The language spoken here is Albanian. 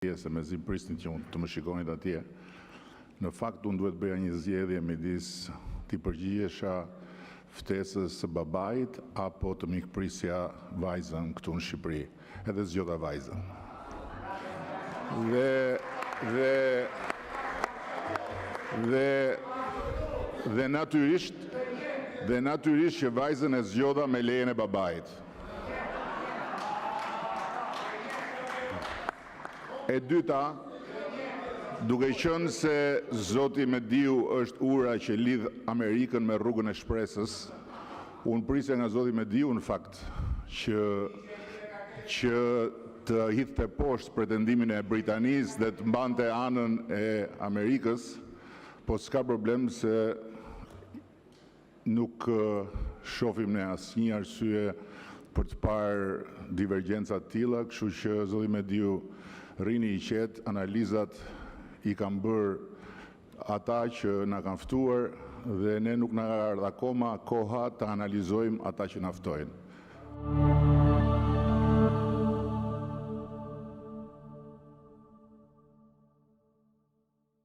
se me zi pristin që unë të më shikonit atje. Në fakt, unë duhet bëja një zgjedhje midis t'i përgjigjesha ftesës së babait apo të mikprisja vajzën këtu në Shqipëri. Edhe zgjodha vajzën. Dhe natyrisht që vajzën e zgjodha me lejen e babait. E dyta, duke qenë se Zoti Mediu është ura që lidh Amerikën me rrugën e shpresës, unë prisja nga Zoti Mediu në fakt që të hidhte poshtë pretendimin e Britanisë dhe të mbante anën e Amerikës, po s'ka problem se nuk shohim ne asnjë arsye për të parë divergjenca të tilla, kështu që Zoti Mediu rini i qetë, analizat i kanë bërë ata që na kanë ftuar dhe ne nuk na ardh akoma koha të analizojmë ata që na ftojnë.